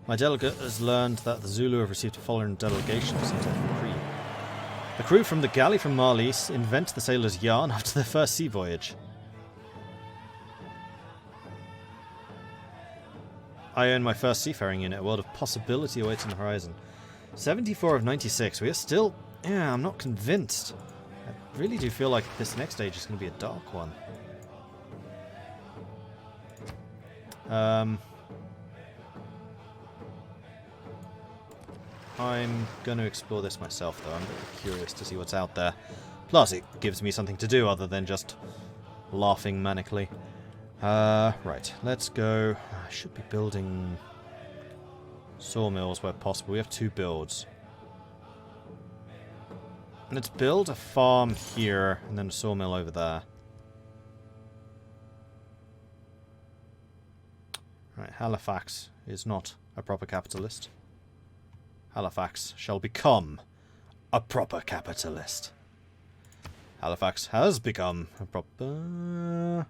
My delegate has learned that the Zulu have received a foreign delegation sent out for free. The crew from the galley from Mali invent the sailor's yarn after their first sea voyage. I own my first seafaring unit. A world of possibility awaits on the horizon. 74 of 96. We are still... Yeah, I'm not convinced. I really do feel like this next stage is going to be a dark one. I'm going to explore this myself, though. I'm very curious to see what's out there. Plus, it gives me something to do other than just laughing manically. Right, let's go. I should be building sawmills where possible. We have 2 builds. Let's build a farm here and then a sawmill over there. Right, Halifax is not a proper capitalist. Halifax shall become a proper capitalist. Halifax has become a proper...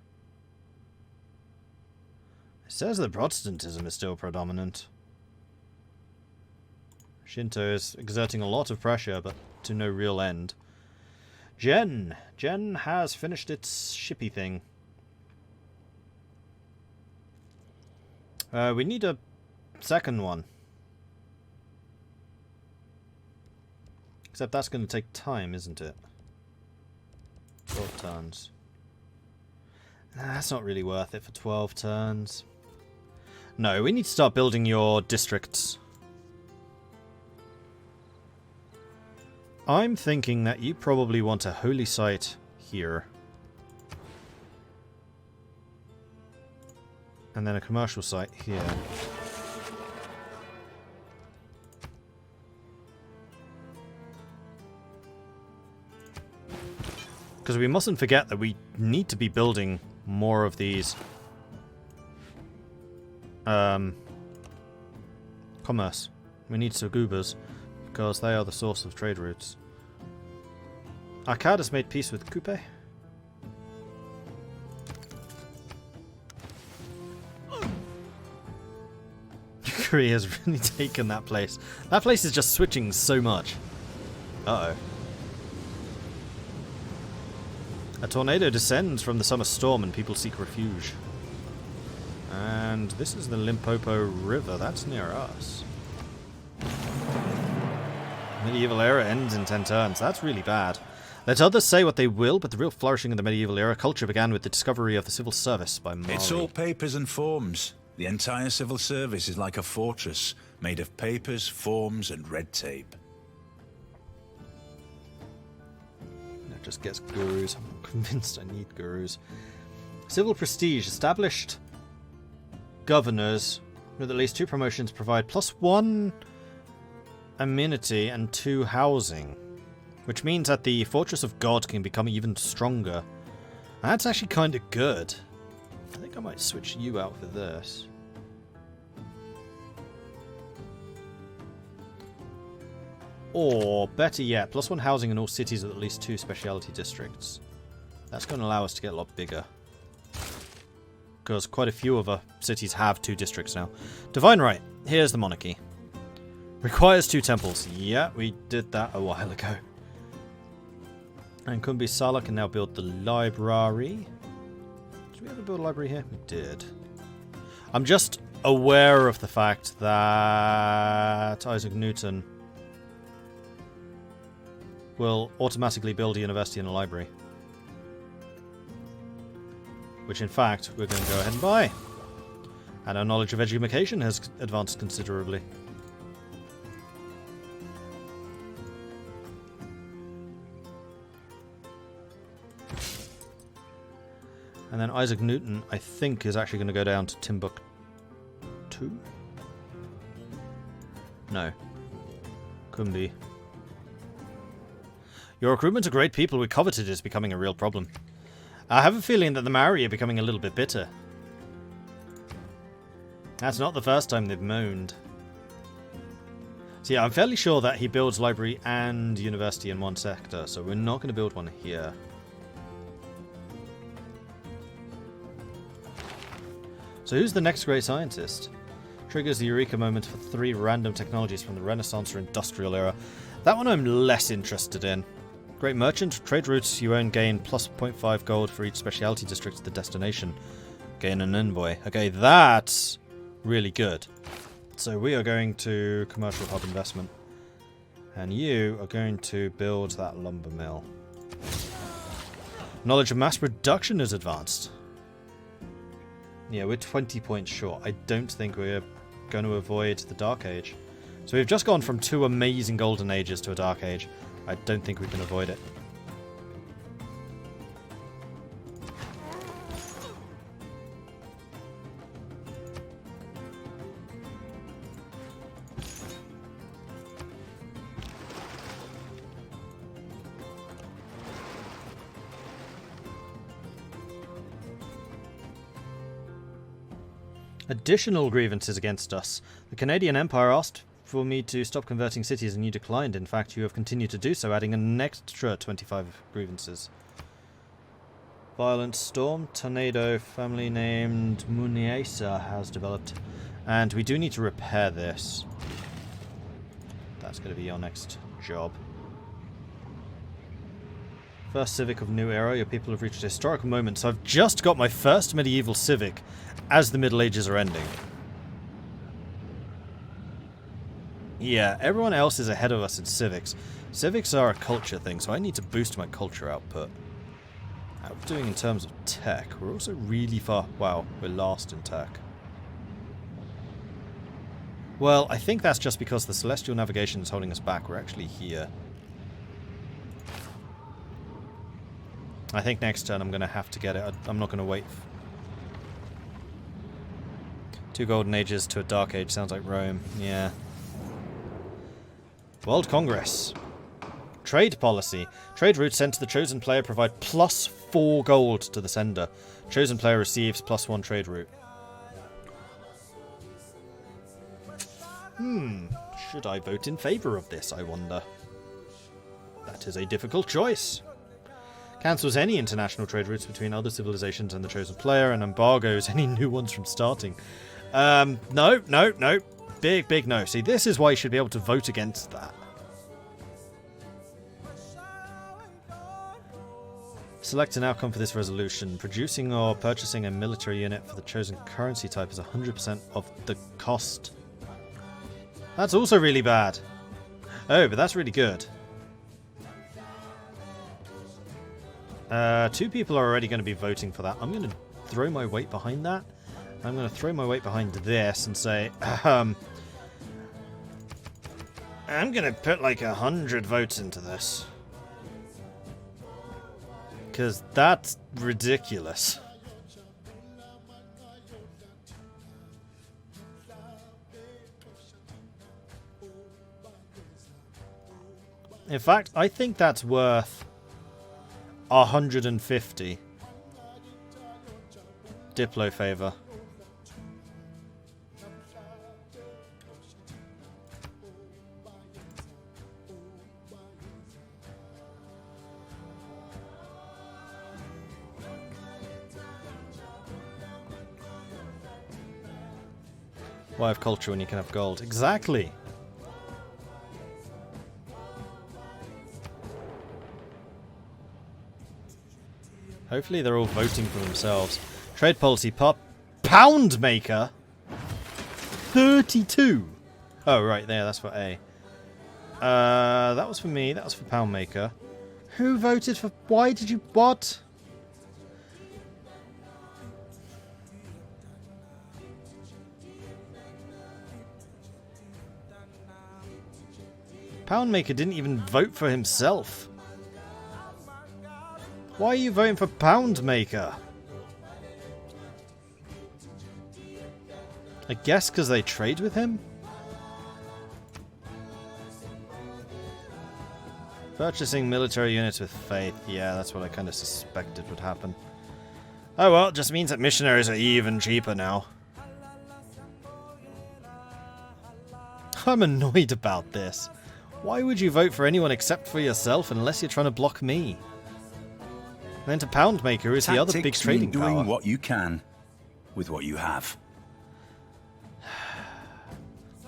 It says that Protestantism is still predominant. Shinto is exerting a lot of pressure, but to no real end. Jen has finished its shippy thing. We need a second one. Except that's going to take time, isn't it? 12 turns. That's not really worth it for 12 turns. No, we need to start building your districts. I'm thinking that you probably want a holy site here. And then a commercial site here. Because we mustn't forget that we need to be building more of these commerce. We need Sugubas because they are the source of trade routes. Akkad has made peace with Kupe. Korea has really taken that place. That place is just switching so much. Uh-oh. A tornado descends from the summer storm and people seek refuge. And this is the Limpopo River. That's near us. Medieval era ends in 10 turns. That's really bad. Let others say what they will, but the real flourishing of the medieval era culture began with the discovery of the civil service by Mali. It's all papers and forms. The entire civil service is like a fortress made of papers, forms, and red tape. That just gets gurus. I'm not convinced I need gurus. Civil prestige. Established governors with at least 2 promotions provide +1 amenity and 2 housing. Which means that the Fortress of God can become even stronger. That's actually kind of good. I think I might switch you out for this. Or, better yet, +1 housing in all cities with at least 2 specialty districts. That's going to allow us to get a lot bigger. Because quite a few of our cities have 2 districts now. Divine right. Here's the monarchy. Requires 2 temples. Yeah, we did that a while ago. And Kumbi Sala can now build the library. Did we ever build a library here? We did. I'm just aware of the fact that Isaac Newton will automatically build a university and a library. Which, in fact, we're going to go ahead and buy. And our knowledge of education has advanced considerably. And then Isaac Newton, I think, is actually going to go down to Timbuktu? No. Kumbi. Your recruitment of great people we coveted is becoming a real problem. I have a feeling that the Maori are becoming a little bit bitter. That's not the first time they've moaned. So yeah, I'm fairly sure that he builds library and university in one sector, so we're not going to build one here. So who's the next great scientist? Triggers the Eureka moment for 3 random technologies from the Renaissance or Industrial era. That one I'm less interested in. Great Merchant. Trade routes you own gain plus 0.5 gold for each specialty district at the destination. Gain an envoy. Okay, that's really good. So we are going to commercial hub investment. And you are going to build that lumber mill. Knowledge of mass production is advanced. Yeah, we're 20 points short. I don't think we're going to avoid the Dark Age. So we've just gone from 2 amazing Golden Ages to a Dark Age. I don't think we can avoid it. Additional grievances against us. The Canadian Empire asked for me to stop converting cities and you declined. In fact, you have continued to do so, adding an extra 25 grievances. Violent storm, tornado, family named Muniesa has developed. And we do need to repair this. That's going to be your next job. First civic of new era, your people have reached a historic moment. So I've just got my first medieval civic as the Middle Ages are ending. Yeah, everyone else is ahead of us in civics. Civics are a culture thing, so I need to boost my culture output. How are we doing in terms of tech? We're also really far... Wow, we're last in tech. Well, I think that's just because the Celestial Navigation is holding us back. We're actually here. I think next turn I'm going to have to get it. I'm not going to wait. 2 Golden Ages to a Dark Age sounds like Rome. Yeah. World Congress. Trade policy. Trade routes sent to the chosen player provide plus 4 gold to the sender. Chosen player receives plus 1 trade route. Should I vote in favour of this, I wonder? That is a difficult choice. Cancels any international trade routes between other civilizations and the chosen player, and embargoes any new ones from starting. No. Big no. See, this is why you should be able to vote against that. Select an outcome for this resolution. Producing or purchasing a military unit for the chosen currency type is 100% of the cost. That's also really bad. Oh, but that's really good. 2 people are already going to be voting for that. I'm going to throw my weight behind that. I'm going to throw my weight behind this and say, I'm going to put like 100 votes into this. Because that's ridiculous. In fact, I think that's worth 150. Diplo favor. Why have culture when you can have gold? Exactly! Hopefully they're all voting for themselves. Trade policy pop. Pound maker? 32! Oh, right there, that's for A. That was for me, that was for pound maker. Who voted for... Why did you... What? Pound maker didn't even vote for himself. Why are you voting for Pound Maker? I guess because they trade with him? Purchasing military units with faith. Yeah, that's what I kind of suspected would happen. Oh well, it just means that missionaries are even cheaper now. I'm annoyed about this. Why would you vote for anyone except for yourself unless you're trying to block me? And then to Pound Maker is the other big trading power. Doing what you can with what you have.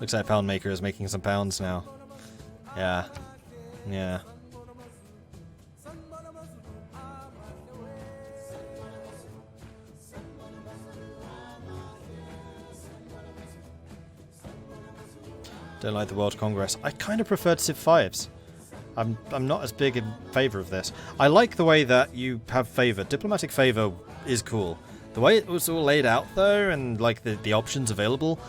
Looks like Pound Maker is making some pounds now. Yeah. Yeah. Don't like the World Congress. I kind of preferred Civ 5s. I'm not as big in favour of this. I like the way that you have favour. Diplomatic favour is cool. The way it was all laid out though, and like the options available,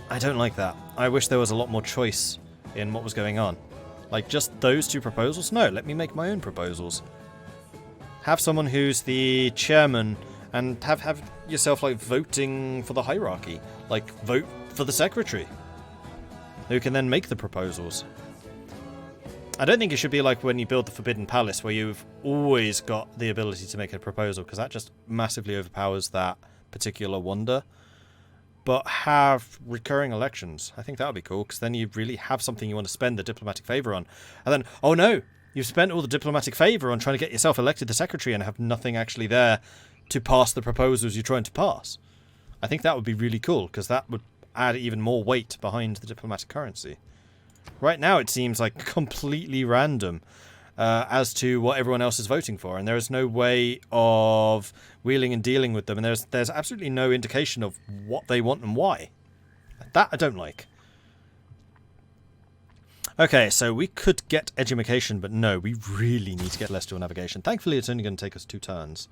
I don't like that. I wish there was a lot more choice in what was going on. Like just those two proposals? No, let me make my own proposals. Have someone who's the chairman and have yourself like voting for the hierarchy. Like vote for the secretary, who can then make the proposals. I don't think it should be like when you build the Forbidden Palace, where you've always got the ability to make a proposal, because that just massively overpowers that particular wonder. But have recurring elections. I think that would be cool, because then you really have something you want to spend the diplomatic favour on. And then, oh no, you've spent all the diplomatic favour on trying to get yourself elected the secretary and have nothing actually there to pass the proposals you're trying to pass. I think that would be really cool, because that would add even more weight behind the diplomatic currency. Right now it seems like completely random as to what everyone else is voting for, and there is no way of wheeling and dealing with them, and there's absolutely no indication of what they want and why. That I don't like. Okay, so we could get education, but no, we really need to get celestial navigation. Thankfully it's only going to take us 2 turns.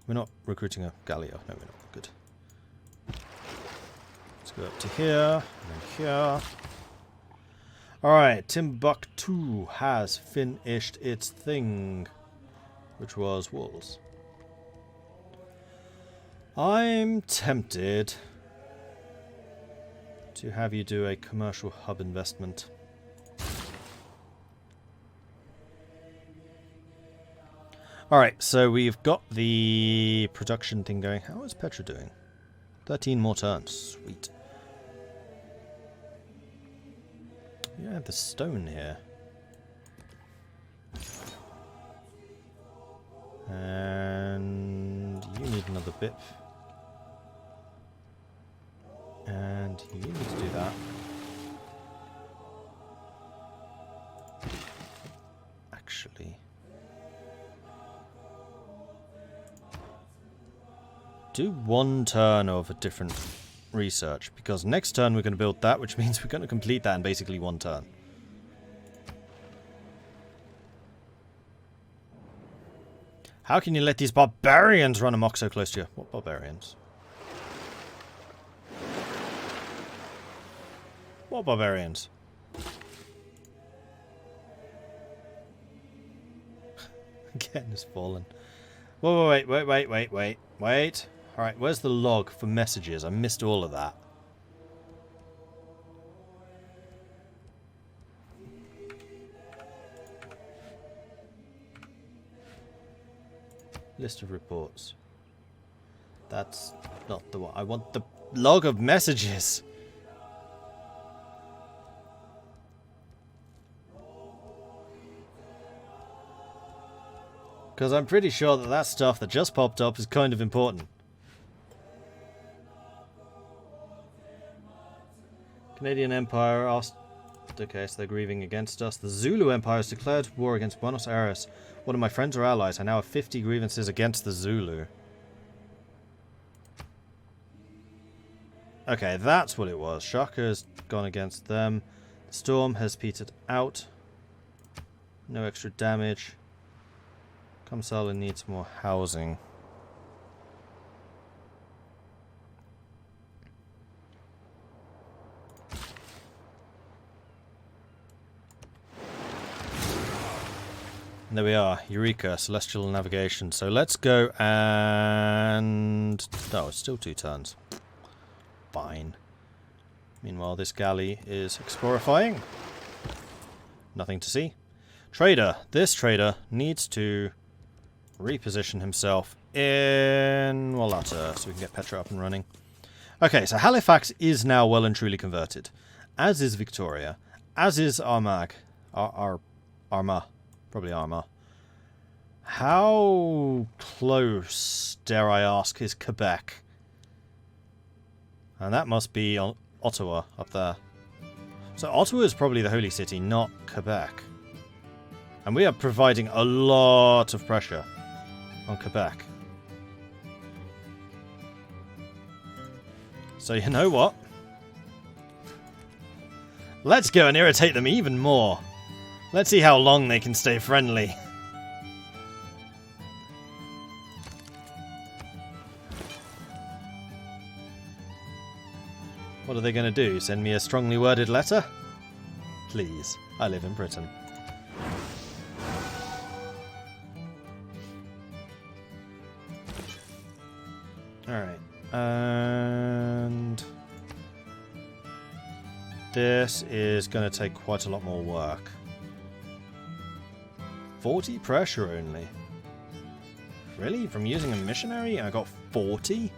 We're not recruiting a Galio. No, we're not. Good. Let's go up to here, and then here. Alright, Timbuktu has finished its thing, which was walls. I'm tempted to have you do a commercial hub investment. Alright, so we've got the production thing going. How is Petra doing? 13 more turns. Sweet. You have the stone here. And you need another bit. And you need to do that. Actually, do 1 turn of a different research, because next turn we're going to build that, which means we're going to complete that in basically 1 turn. How can you let these barbarians run amok so close to you? What barbarians? What barbarians? Again, has fallen. Whoa, wait. Alright, where's the log for messages? I missed all of that. List of reports. That's not the one. I want the log of messages. Because I'm pretty sure that that stuff that just popped up is kind of important. Canadian Empire asked... Okay, so they're grieving against us. The Zulu Empire has declared war against Buenos Aires. One of my friends or allies. I now have 50 grievances against the Zulu. Okay, that's what it was. Shaka's gone against them. Storm has petered out. No extra damage. Kamsala needs more housing. There we are, Eureka, Celestial Navigation. So let's go and... Oh, it's still 2 turns. Fine. Meanwhile, this galley is explorifying. Nothing to see. Trader. This trader needs to reposition himself in Wallata so we can get Petra up and running. Okay, so Halifax is now well and truly converted. As is Victoria. As is Armagh. Armagh. Probably Armagh. How close, dare I ask, is Quebec? And that must be Ottawa up there. So Ottawa is probably the holy city, not Quebec. And we are providing a lot of pressure on Quebec. So you know what? Let's go and irritate them even more. Let's see how long they can stay friendly. What are they going to do? Send me a strongly worded letter? Please. I live in Britain. Alright. And this is going to take quite a lot more work. 40 pressure only. Really? From using a missionary? I got 40?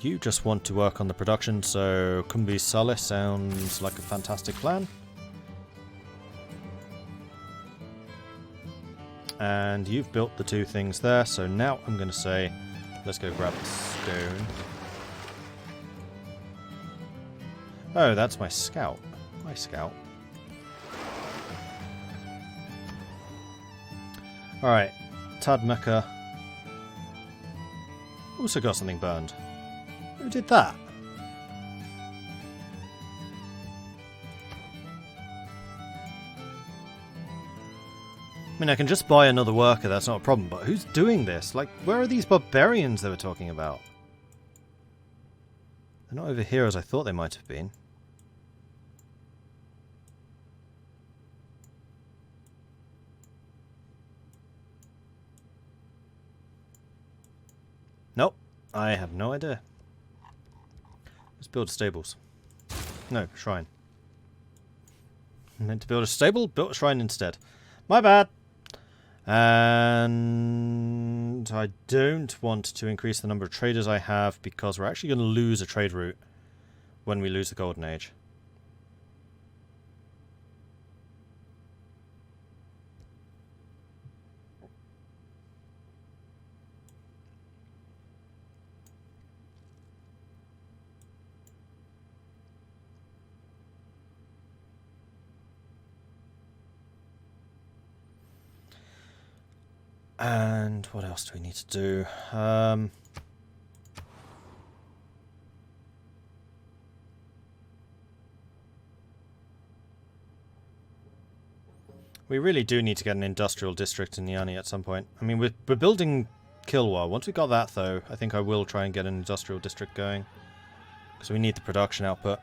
You just want to work on the production, so Cumbi Salis sounds like a fantastic plan. And you've built the two things there, so now I'm going to say, let's go grab the stone. Oh, that's my scout. My scout. Alright, Tadmeka. Also got something burned. Who did that? I mean, I can just buy another worker, that's not a problem, but who's doing this? Like, where are these barbarians they were talking about? They're not over here as I thought they might have been. Nope, I have no idea. Let's build stables. No, shrine. I meant to build a stable, built a shrine instead. My bad! And I don't want to increase the number of traders I have because we're actually going to lose a trade route when we lose the Golden Age. And what else do we need to do? We really do need to get an industrial district in Niani at some point. I mean, we're building Kilwa. Once we got that, though, I think I will try and get an industrial district going. Because we need the production output.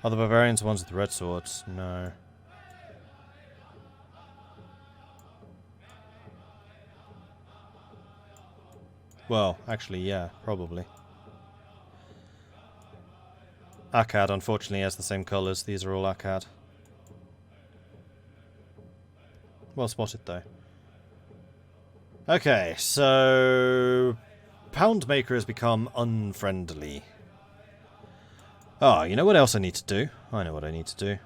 Are the barbarians the ones with the red swords? No. Well, actually, yeah, probably. Akkad, unfortunately, has the same colours. These are all Akkad. Well spotted, though. Okay, so... Poundmaker has become unfriendly. Oh, you know what else I need to do? I know what I need to do.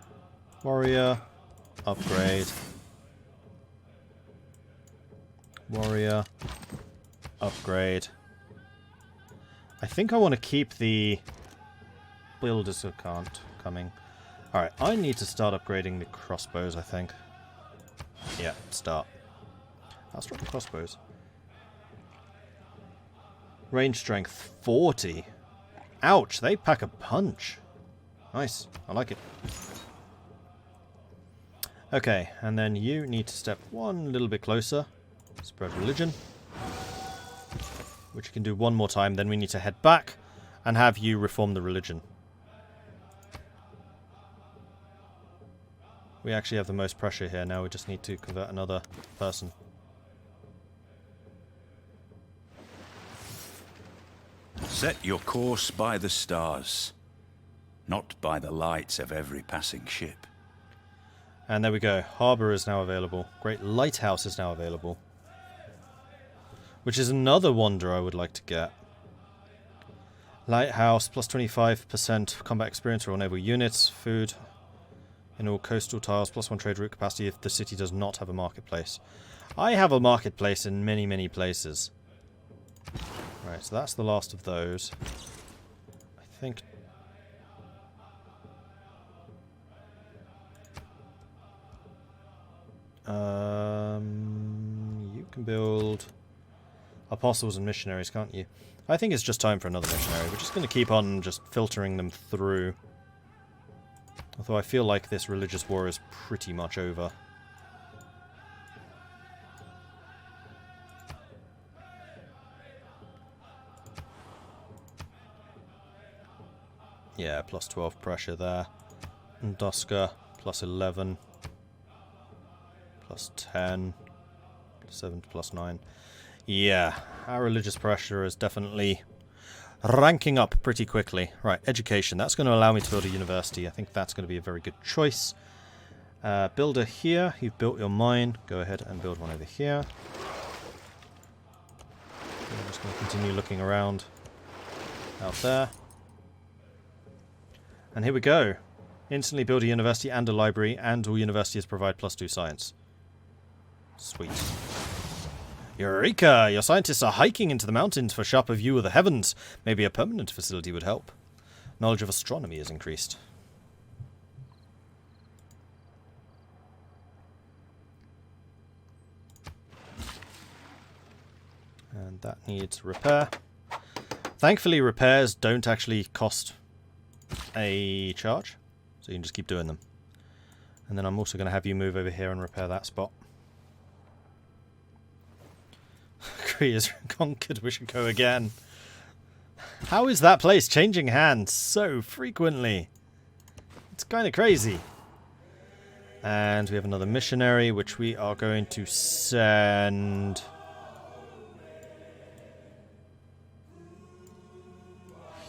Warrior. Upgrade. Warrior. Upgrade. I think I want to keep the builders who can't coming. Alright, I need to start upgrading the crossbows, I think. Yeah, start. I'll start the crossbows. Range strength 40. Ouch, they pack a punch. Nice, I like it. Okay, and then you need to step one little bit closer. Spread religion. Which you can do one more time, then we need to head back and have you reform the religion. We actually have the most pressure here now, we just need to convert another person. Set your course by the stars, not by the lights of every passing ship. And there we go, harbour is now available. Great lighthouse is now available. Which is another wonder I would like to get. Lighthouse, plus 25% combat experience for all naval units. Food. In all coastal tiles, +1 trade route capacity if the city does not have a marketplace. I have a marketplace in many, many places. Right, so that's the last of those. I think... you can build apostles and missionaries, can't you? I think it's just time for another missionary. We're just going to keep on just filtering them through. Although I feel like this religious war is pretty much over. Yeah, +12 pressure there. And Dusker, +11. +10. +7 to +9. Yeah, our religious pressure is definitely ranking up pretty quickly. Right, education. That's going to allow me to build a university. I think that's going to be a very good choice. Builder here. You've built your mine. Go ahead and build one over here. I'm just going to continue looking around out there. And here we go. Instantly build a university and a library, and all universities provide +2 science. Sweet. Eureka! Your scientists are hiking into the mountains for sharper view of the heavens. Maybe a permanent facility would help. Knowledge of astronomy is increased. And that needs repair. Thankfully, repairs don't actually cost a charge, so you can just keep doing them. And then I'm also going to have you move over here and repair that spot. Crete is conquered, we should go again. How is that place changing hands so frequently? It's kind of crazy. And we have another missionary, which we are going to send...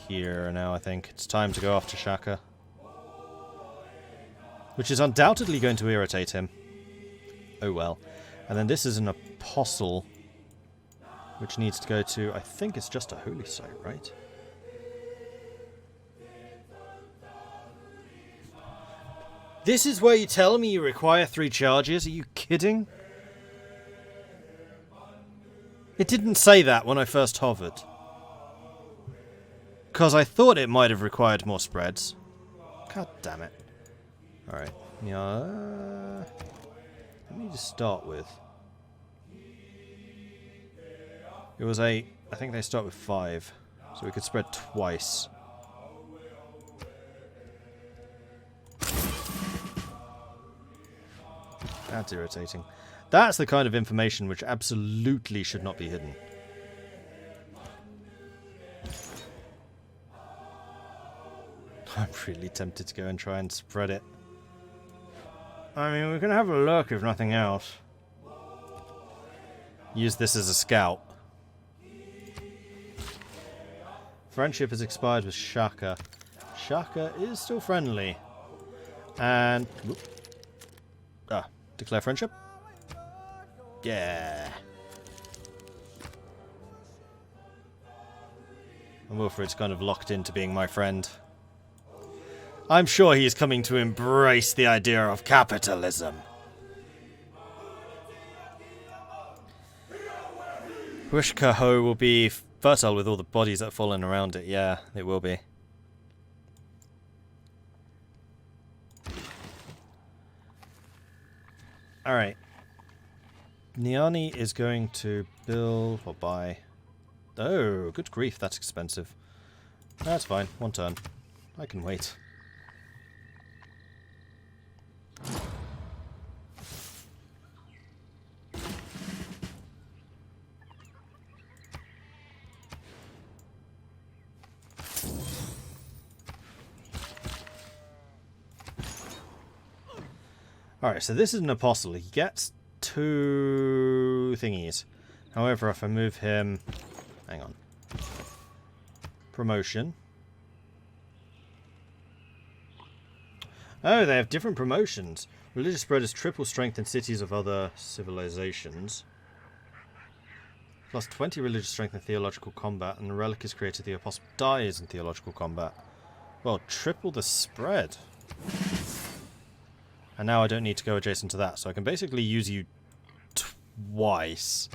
here now, I think. It's time to go after Shaka. Which is undoubtedly going to irritate him. Oh well. And then this is an apostle, which needs to go to, I think it's just a holy site, right? This is where you tell me you require 3 charges? Are you kidding? It didn't say that when I first hovered. Because I thought it might have required more spreads. God damn it. Alright. Yeah. Let me just start with. It was 8. I think they start with 5. So we could spread twice. That's irritating. That's the kind of information which absolutely should not be hidden. I'm really tempted to go and try and spread it. I mean, we can have a look if nothing else. Use this as a scout. Friendship has expired with Shaka. Shaka is still friendly. And... declare friendship? Yeah. And Wilfred's kind of locked into being my friend. I'm sure he's coming to embrace the idea of capitalism. Wishkaho will be fertile with all the bodies that have fallen around it. Yeah, it will be. Alright. Niani is going to build or buy... Oh, good grief, that's expensive. That's fine, 1 turn. I can wait. Alright, so this is an apostle. He gets 2 thingies. However, if I move him... Hang on. Promotion. Oh, they have different promotions. Religious spread is triple strength in cities of other civilizations. Plus 20 religious strength in theological combat, and a relic is created. The apostle dies in theological combat. Well, triple the spread. And now I don't need to go adjacent to that, so I can basically use you twice.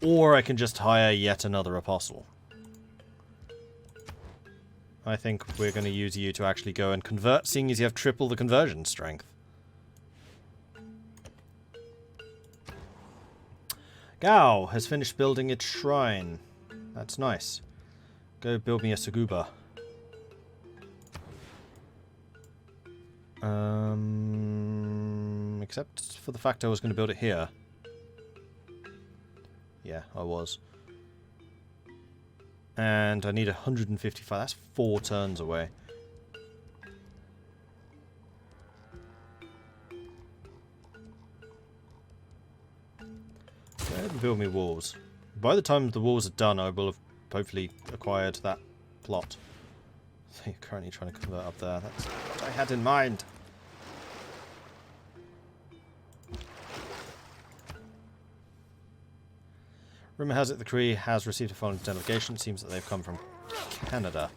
Or I can just hire yet another apostle. I think we're going to use you to actually go and convert, seeing as you have triple the conversion strength. Gao has finished building its shrine. That's nice. Go build me a Saguba. Except for the fact I was going to build it here. Yeah, I was. And I need 155. That's 4 turns away. Go ahead and build me walls. By the time the walls are done, I will have hopefully acquired that plot. So you're currently trying to convert up there. That's what I had in mind. Rumour has it the Kree has received a foreign delegation. It seems that they've come from Canada.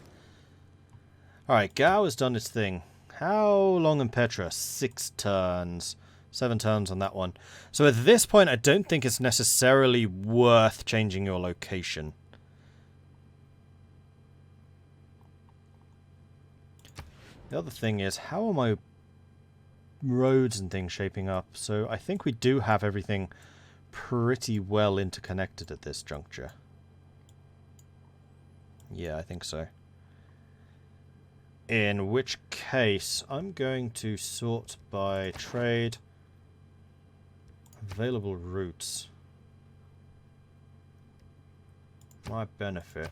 Alright, Gao has done its thing. How long in Petra? 6 turns. 7 turns on that one. So at this point, I don't think it's necessarily worth changing your location. The other thing is, how are my roads and things shaping up? So I think we do have everything pretty well interconnected at this juncture. Yeah, I think so. In which case, I'm going to sort by trade. Available routes. My benefit.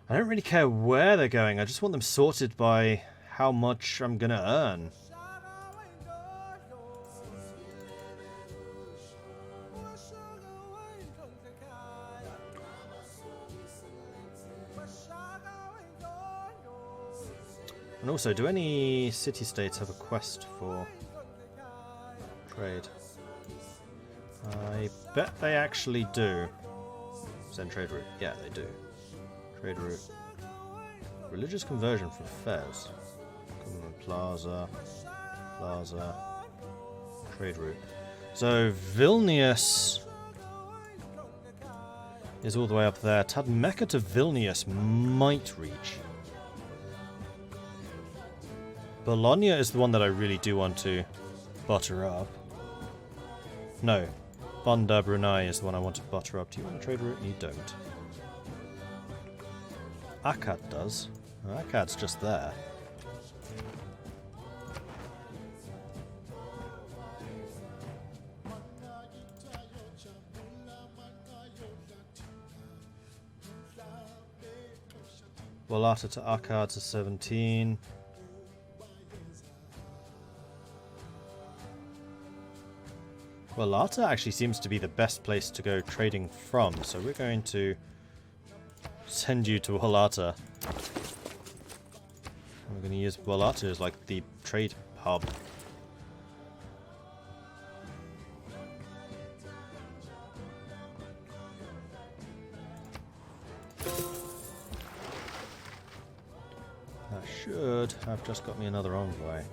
I don't really care where they're going, I just want them sorted by how much I'm gonna earn. And also, do any city-states have a quest for trade? I bet they actually do. Send trade route. Yeah, they do. Trade route. Religious conversion for Fez. Plaza. Plaza. Trade route. So, Vilnius is all the way up there. Tadmeka to Vilnius might reach. Bologna is the one that I really do want to butter up. No. Bandar Brunei is the one I want to butter up. Do you want to trade route? You don't. Akkad does. Akkad's just there. Walata to Akkad to 17. Walata actually seems to be the best place to go trading from, so we're going to send you to Walata. We're going to use Walata as like the trade hub. That should have just got me another envoy.